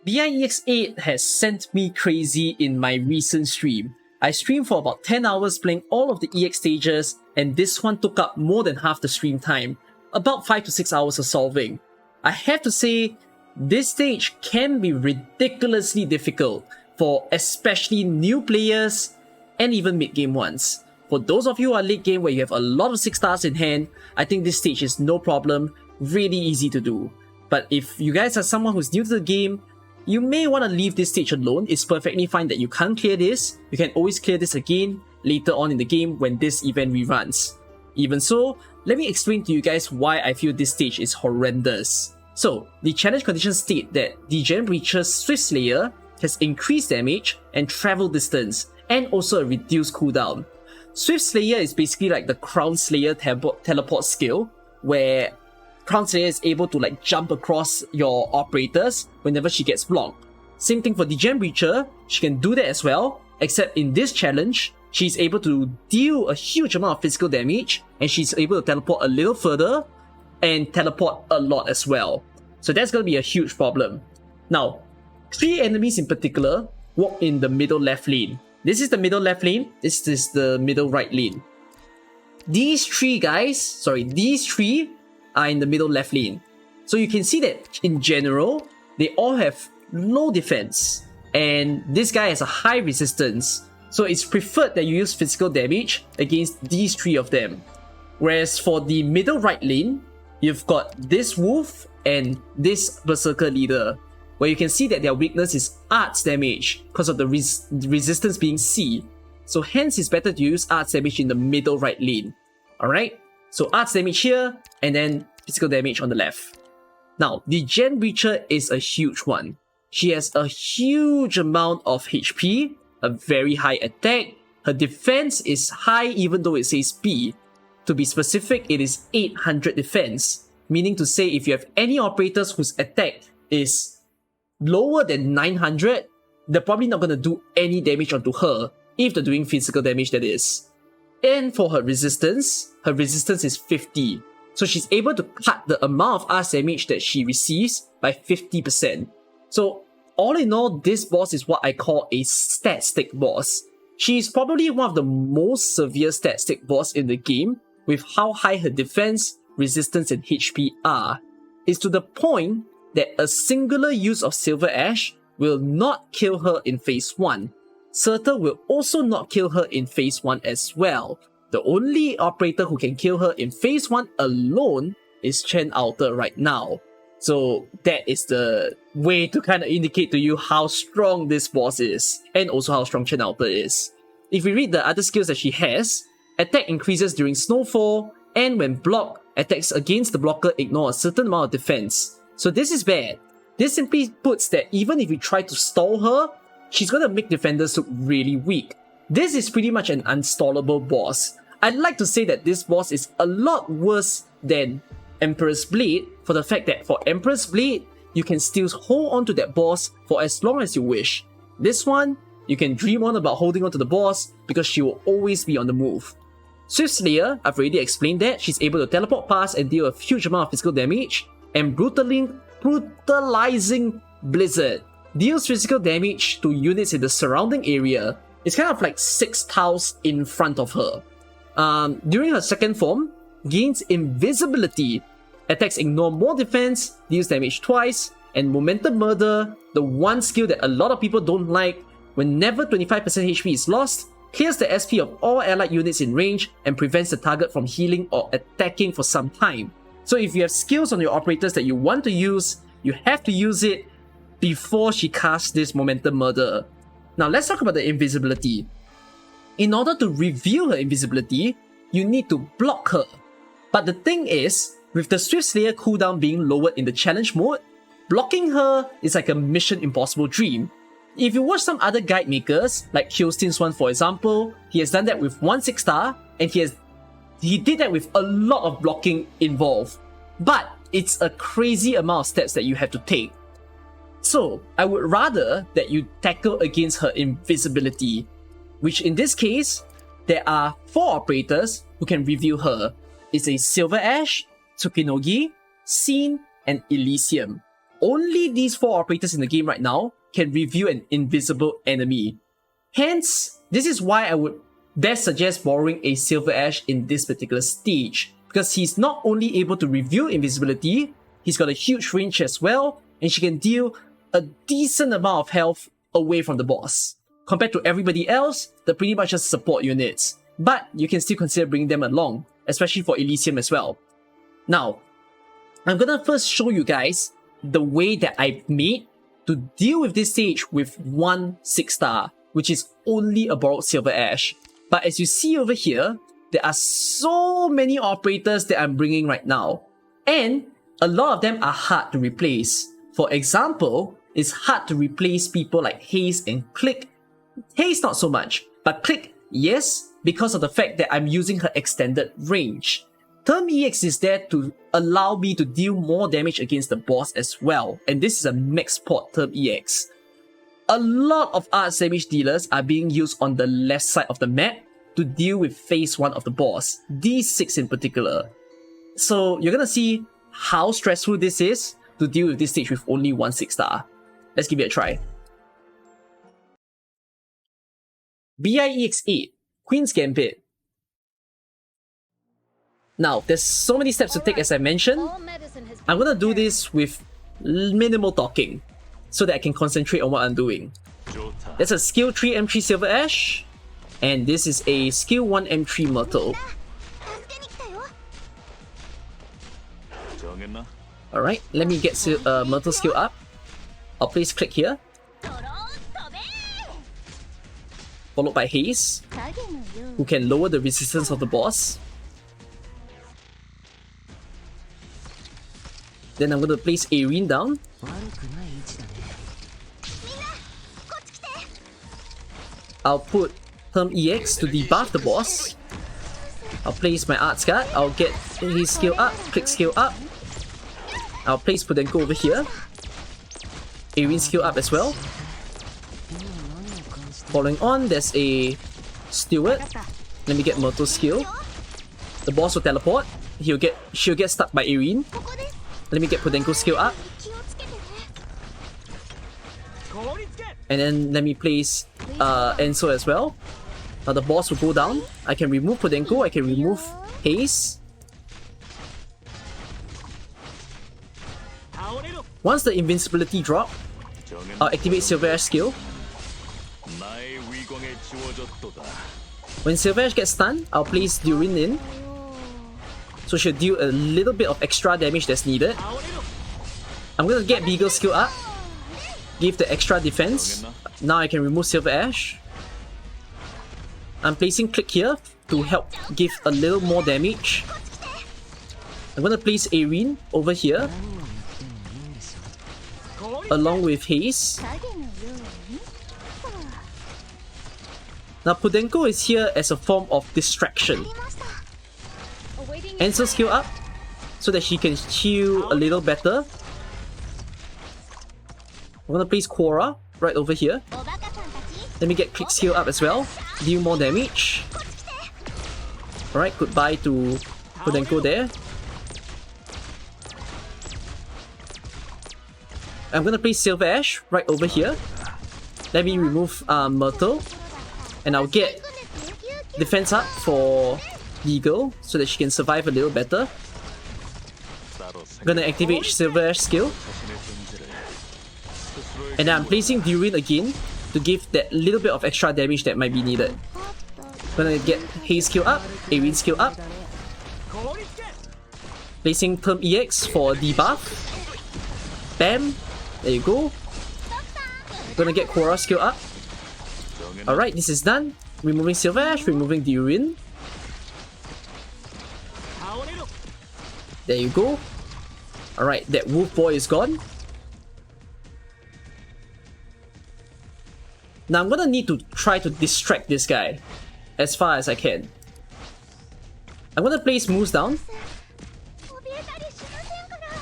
BI-EX-8 has sent me crazy in my recent stream. I streamed for about 10 hours playing all of the EX stages, and this one took up more than half the stream time, about 5 to 6 hours of solving. I have to say, this stage can be ridiculously difficult for especially new players and even mid-game ones. For those of you who are late game where you have a lot of 6 stars in hand, I think this stage is no problem, really easy to do. But if you guys are someone who's new to the game, you may want to leave this stage alone. It's perfectly fine that you can't clear this. You can always clear this again later on in the game when this event reruns. Even so, let me explain to you guys why I feel this stage is horrendous. So, the challenge conditions state that the Gen Breacher's Swift Slayer has increased damage and travel distance, and also a reduced cooldown. Swift Slayer is basically like the Crown Slayer teleport skill, where Crown Slayer is able to jump across your operators whenever she gets blocked. Same thing for the Gen Breacher, she can do that as well, except in this challenge, she's able to deal a huge amount of physical damage, and she's able to teleport a little further, and teleport a lot as well. So that's going to be a huge problem. Now, 3 enemies in particular walk in the middle left lane. This is the middle left lane, this is the middle right lane. These 3 are in the middle left lane. So you can see that in general, they all have low defense, and this guy has a high resistance. So it's preferred that you use physical damage against these 3 of them. Whereas for the middle right lane, you've got this wolf and this berserker leader, where you can see that their weakness is arts damage because of the resistance being C. So hence it's better to use arts damage in the middle right lane. Alright? So arts damage here, and then physical damage on the left. Now, the Gen Breacher is a huge one. She has a huge amount of HP, a very high attack. Her defense is high even though it says B. To be specific, it is 800 defense, meaning to say if you have any operators whose attack is lower than 900, they're probably not going to do any damage onto her, if they're doing physical damage that is. And for her resistance is 50. So she's able to cut the amount of arts damage that she receives by 50%. So all in all, this boss is what I call a stat stick boss. She is probably one of the most severe stat stick boss in the game, with how high her defense, resistance and HP are. It's to the point that a singular use of Silverash will not kill her in phase 1. Surtr will also not kill her in phase 1 as well. The only operator who can kill her in phase 1 alone is Chen right now. So that is the way to kind of indicate to you how strong this boss is, and also how strong Chen is. If we read the other skills that she has, attack increases during snowfall, and when blocked, attacks against the blocker ignore a certain amount of defense. So this is bad. This simply puts that even if you try to stall her, she's gonna make defenders look really weak. This is pretty much an unstallable boss. I'd like to say that this boss is a lot worse than Emperor's Blade, for the fact that for Emperor's Blade, you can still hold on to that boss for as long as you wish. This one, you can dream on about holding on to the boss because she will always be on the move. Swift Slayer, I've already explained that, she's able to teleport past and deal a huge amount of physical damage, and Brutalizing Blizzard deals physical damage to units in the surrounding area. It's kind of like 6 tiles in front of her. During her second form, gains invisibility, attacks ignore more defense, deals damage twice, and Momentum Murder, the one skill that a lot of people don't like. Whenever 25% HP is lost, clears the SP of all allied units in range and prevents the target from healing or attacking for some time. So if you have skills on your operators that you want to use, you have to use it before she casts this Momentum Murder. Now let's talk about the invisibility. In order to reveal her invisibility, you need to block her. But the thing is, with the Swift Slayer cooldown being lowered in the challenge mode, blocking her is like a mission impossible dream. If you watch some other guide makers, like Hyostin's one for example, he has done that with 1 6-star, and he did that with a lot of blocking involved. But it's a crazy amount of steps that you have to take. So, I would rather that you tackle against her invisibility, which in this case, there are 4 operators who can reveal her. It's a Silverash, Tsukinogi, Scene, and Elysium. only these 4 operators in the game right now can review an invisible enemy. Hence, this is why I would best suggest borrowing a Silverash in this particular stage, because he's not only able to review invisibility, he's got a huge range as well, and she can deal a decent amount of health away from the boss. Compared to everybody else, they're pretty much just support units, but you can still consider bringing them along, especially for Elysium as well. Now, I'm gonna first show you guys the way that I've made to deal with this stage with 1 6-star, which is only a borrowed Silverash. But as you see over here, there are so many operators that I'm bringing right now, and a lot of them are hard to replace. For example, it's hard to replace people like Haze and Click. Haze not so much, but Click, yes, because of the fact that I'm using her extended range. Term EX is there to allow me to deal more damage against the boss as well, and this is a max port Term EX. A lot of arts damage dealers are being used on the left side of the map to deal with phase 1 of the boss, these 6 in particular. So you're gonna see how stressful this is to deal with this stage with only 1 6-star. Let's give it a try. BI-EX-8, Queen's Gambit. Now, there's so many steps to take as I mentioned. I'm gonna do this with minimal talking, so that I can concentrate on what I'm doing. That's a skill 3 M3 Silverash, and this is a skill 1 M3 Myrtle. Alright, let me get Myrtle skill up. I'll place Click here, followed by Haze, who can lower the resistance of the boss. Then I'm going to place Arene down. I'll put Term EX to debuff the boss. I'll place my Arts Guard. I'll get his skill up, Click skill up. I'll place Podenko over here. Arene skill up as well. Following on, there's a Steward. Let me get Myrtle's skill. The boss will teleport. She'll get stuck by Arene. Let me get Podenko's skill up. And then let me place Enso as well. Now the boss will go down. I can remove Podenko, I can remove Haze. Once the invincibility drop, I'll activate Silverash skill. When Silverash gets stunned, I'll place Durin in. So she'll deal a little bit of extra damage that's needed. I'm gonna get Beagle's skill up. Give the extra defense. Now I can remove Silverash. I'm placing Click here to help give a little more damage. I'm gonna place Arene over here, along with Haze. Now Podenko is here as a form of distraction. Enso skill up, so that she can heal a little better. I'm gonna place Quora right over here. Let me get Click skill up as well, deal more damage. Alright, goodbye to Podenko there. I'm gonna place Silverash right over here. Let me remove Myrtle, and I'll get defense up for Beagle so that she can survive a little better. I'm gonna activate Silverash skill. And then I'm placing Durin again to give that little bit of extra damage that might be needed. I'm gonna get Haze skill up, Arene skill up. Placing Term EX for debuff. Bam! There you go. Gonna get Quora skill up. Alright, this is done. Removing Silverash, removing Durin. There you go. Alright, that wolf boy is gone. Now I'm gonna need to try to distract this guy as far as I can. I'm gonna place Moose down.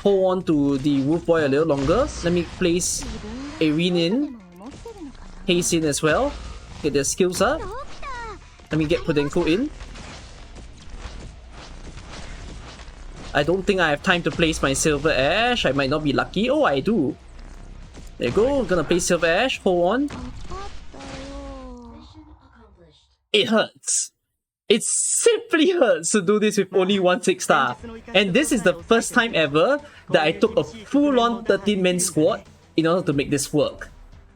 Hold on to the wolf boy a little longer. Let me place Arene in. Haze in as well. Get their skills up. Let me get Podenko in. I don't think I have time to place my Silverash. I might not be lucky. Oh, I do. There you go. I'm gonna place Silverash. Hold on. It hurts. It simply hurts to do this with only one 6-star. And this is the first time ever that I took a full-on 13-man squad in order to make this work.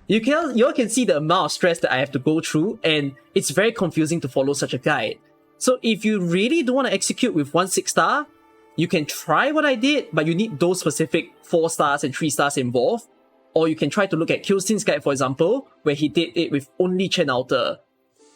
You all can see the amount of stress that I have to go through, and it's very confusing to follow such a guide. So if you really don't want to execute with one 6-star, you can try what I did, but you need those specific 4 stars and 3 stars involved. Or you can try to look at Kyosin's guide, for example, where he did it with only Chen.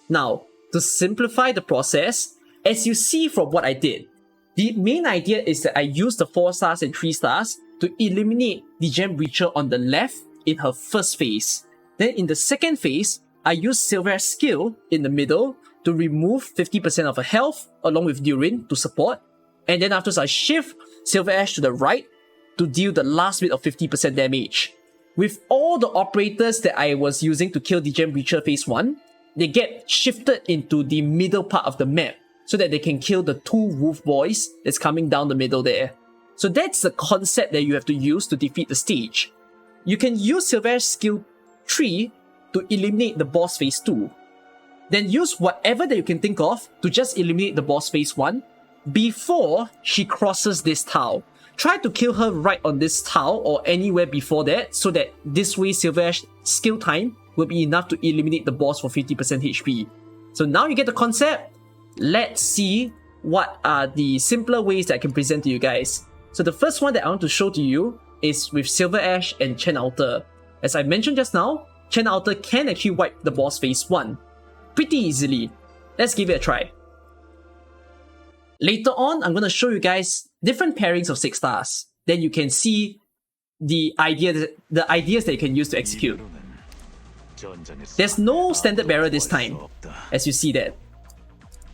Now, to simplify the process, as you see from what I did, the main idea is that I used the 4 stars and 3 stars to eliminate the Gem Breacher on the left in her first phase. Then in the second phase, I used Silverash's skill in the middle to remove 50% of her health along with Durin to support. And then afterwards, I shift Silverash to the right to deal the last bit of 50% damage. With all the operators that I was using to kill the Gem Breacher phase 1, they get shifted into the middle part of the map so that they can kill the 2 wolf boys that's coming down the middle there. So that's the concept that you have to use to defeat the stage. You can use Silverash's skill 3 to eliminate the boss phase 2. Then use whatever that you can think of to just eliminate the boss phase 1 before she crosses this tile. Try to kill her right on this tile or anywhere before that, so that this way Silverash's skill time will be enough to eliminate the boss for 50% HP. So now you get the concept. Let's see what are the simpler ways that I can present to you guys. So the first one that I want to show to you is with Silverash and Chen. As I mentioned just now, Chen can actually wipe the boss phase 1 pretty easily. Let's give it a try. Later on, I'm going to show you guys different pairings of 6 stars. Then you can see the ideas that you can use to execute. There's no standard bearer this time, as you see that.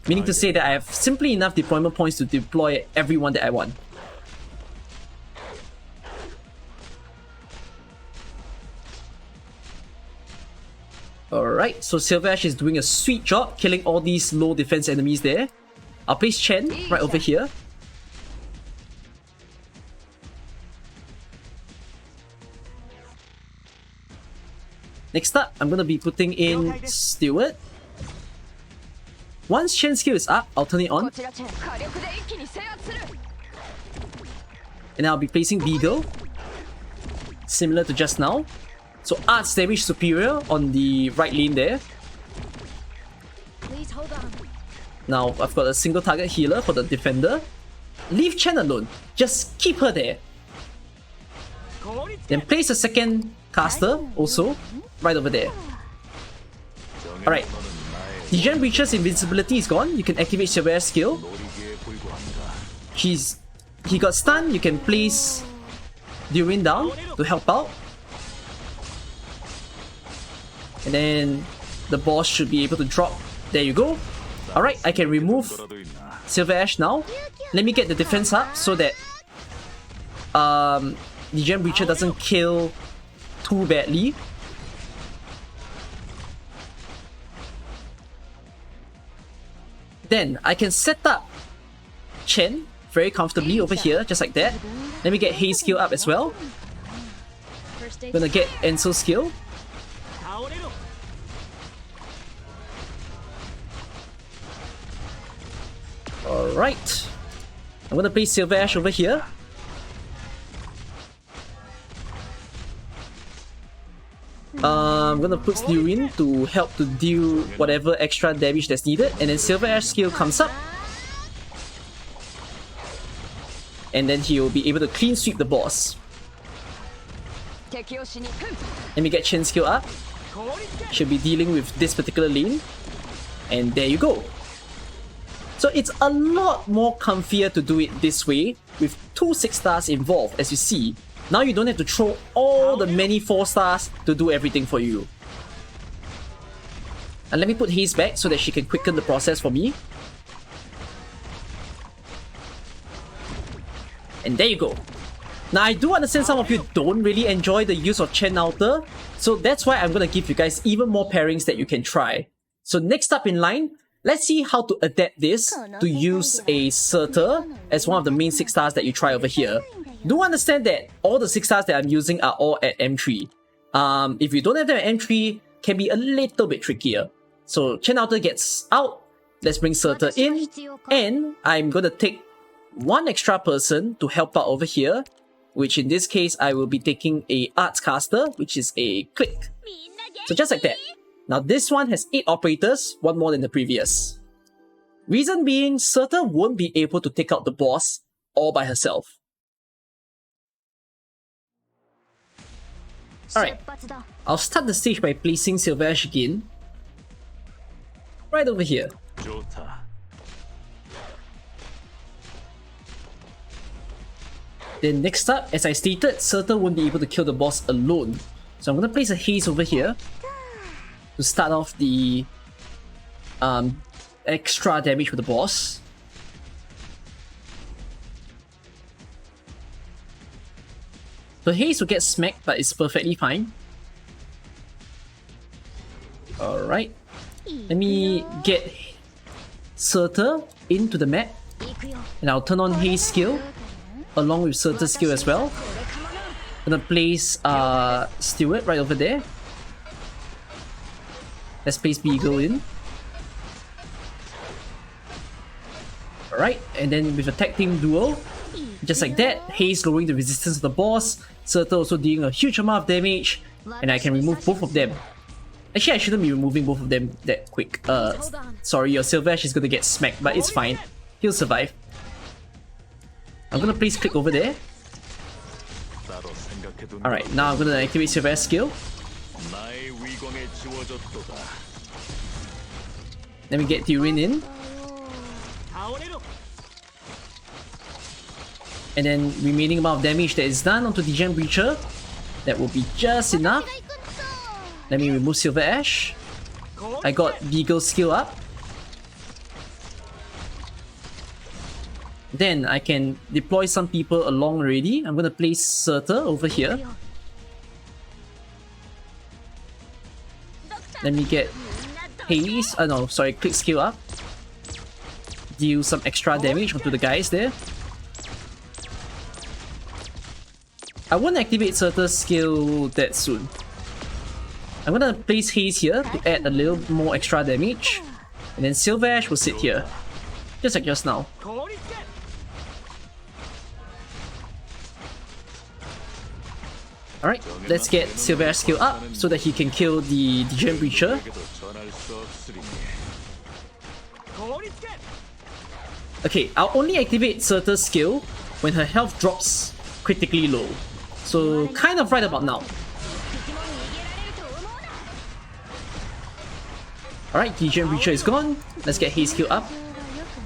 Meaning to say that I have simply enough deployment points to deploy everyone that I want. Alright, so Silverash is doing a sweet job killing all these low defense enemies there. I'll place Chen right over here. Next up, I'm going to be putting in Steward. Once Chen's skill is up, I'll turn it on. And I'll be placing Beagle, similar to just now. So arts damage superior on the right lane there. Please hold on. Now I've got a single target healer for the defender. Leave Chen alone. Just keep her there. Then place a second caster also right over there. Alright. The Gem Breacher's invincibility is gone. You can activate Silverash's skill. He got stunned. You can place Durin down to help out. And then the boss should be able to drop. There you go. Alright, I can remove Silverash now. Let me get the defense up so that the Gem Breacher doesn't kill too badly. Then I can set up Chen very comfortably over here, just like that. Let me get Hei's skill up as well. Gonna get Enso's skill. Alright. I'm gonna place Silverash over here. I'm gonna put Durin to help to deal whatever extra damage that's needed, and then Silverash's skill comes up. And then he will be able to clean sweep the boss. Let me get Chen's skill up. Should be dealing with this particular lane. And there you go. So it's a lot more comfier to do it this way, with 2 6 stars involved, as you see. Now you don't have to throw all the many 4 stars to do everything for you. And let me put Hei's back so that she can quicken the process for me. And there you go. Now I do understand some of you don't really enjoy the use of Chen Outer, so that's why I'm going to give you guys even more pairings that you can try. So next up in line, let's see how to adapt this to use a Surtr as one of the main 6 stars that you try over here. Do understand that all the 6 stars that I'm using are all at M3. If you don't have them at M3, can be a little bit trickier. So Chen Outer gets out, let's bring Surtr in, and I'm gonna take one extra person to help out over here, which in this case I will be taking a Arts Caster, which is a click. So just like that. Now this one has 8 operators, one more than the previous. Reason being, Surtr won't be able to take out the boss all by herself. Alright, I'll start the stage by placing Silverash again. Right over here. Then next up, as I stated, Surtr won't be able to kill the boss alone. So I'm going to place a haze over here to start off the extra damage with the boss. The haze will get smacked, but it's perfectly fine. Alright. Let me get Surtr into the map. And I'll turn on haze skill along with Surtr's skill as well. I'm gonna place Steward right over there. Let's place Beagle in. Alright, and then with a tag team duel, just like that, haze lowering the resistance of the boss, Surtr also dealing a huge amount of damage, and I can remove both of them. Actually, I shouldn't be removing both of them that quick. Sorry, your Silverash is gonna get smacked, but it's fine. He'll survive. I'm gonna place click over there. Alright, now I'm gonna activate Silverash skill. Let me get Tyrion in. And then remaining amount of damage that is done onto the Gem Breacher. That will be just enough. Let me remove Silverash. I got Beagle's skill up. Then I can deploy some people along already. I'm gonna place Surtr over here. Let me get haze. No, sorry, click skill up. Deal some extra damage onto the guys there. I won't activate Surtr's skill that soon. I'm gonna place haze here to add a little more extra damage. And then Silverash will sit here. Just like just now. Alright, let's get Silverash skill up so that he can kill the Gem Breacher. Okay, I'll only activate Surtr's skill when her health drops critically low. So kind of right about now. Alright, the Gem Breacher is gone. Let's get haze skill up.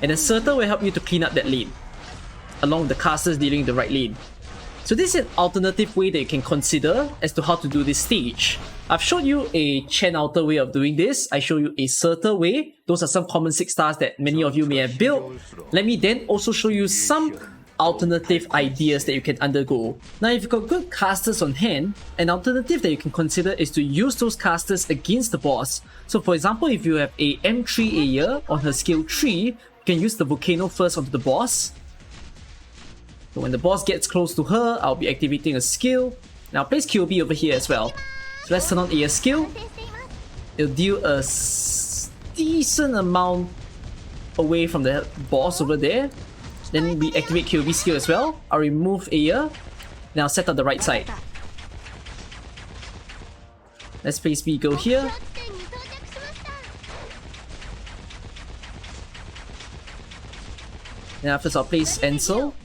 And then Surtr will help you to clean up that lane, along with the casters dealing the right lane. So this is an alternative way that you can consider as to how to do this stage. I've showed you a Chen Outer way of doing this. I show you a Surtr way. Those are some common 6 stars that many of you may have built. Let me then also show you some alternative ideas that you can undergo. Now if you've got good casters on hand, an alternative that you can consider is to use those casters against the boss. So for example, if you have a M3 Aya on her skill 3, you can use the Volcano first onto the boss. So when the boss gets close to her, I'll be activating a skill. Now place QB over here as well. So let's turn on Aya skill. It'll deal a decent amount away from the boss over there. Then we activate QB skill as well. I'll remove Aya. Now set up the right side. Let's place Beagle here. Then after I'll place Ansel.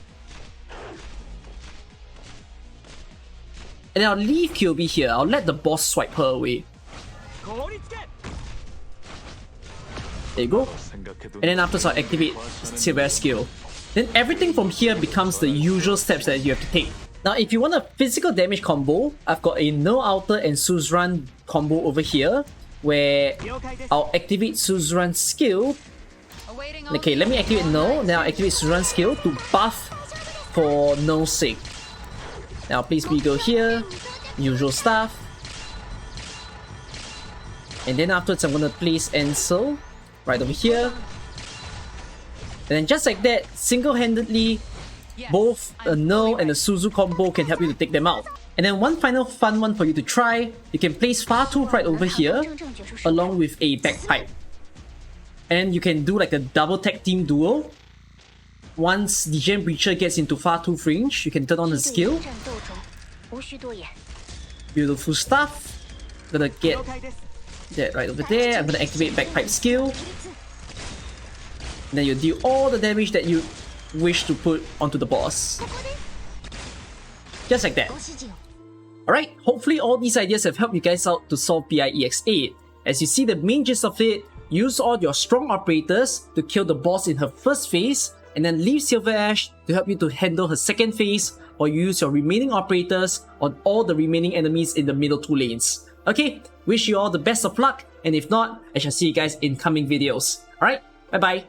And then I'll leave QB here. I'll let the boss swipe her away. There you go. And then after I'll activate Silverash skill. Then everything from here becomes the usual steps that you have to take. Now if you want a physical damage combo, I've got a No Outer and Suzerain combo over here, where I'll activate Suzerain's skill. Okay, let me activate No, then I'll activate Suzerain's skill to buff for No's sake. Now please Beagle here, usual stuff. And then afterwards I'm gonna place Ansel right over here. And then just like that, single-handedly, both a Null and a Suzu combo can help you to take them out. And then one final fun one for you to try, you can place Far-Tooth right over here, along with a Bagpipe. And you can do like a double tag team duo. Once the Gem Breacher gets into Far-Tooth range, you can turn on the skill. Beautiful stuff. Gonna get that right over there. I'm gonna activate Bagpipe skill. And then you deal all the damage that you wish to put onto the boss. Just like that. Alright, hopefully all these ideas have helped you guys out to solve BI-EX-8. As you see, the main gist of it, use all your strong operators to kill the boss in her first phase, and then leave Silverash to help you to handle her second phase, or use your remaining operators on all the remaining enemies in the middle 2 lanes. Okay, wish you all the best of luck, and if not, I shall see you guys in coming videos. Alright, bye bye.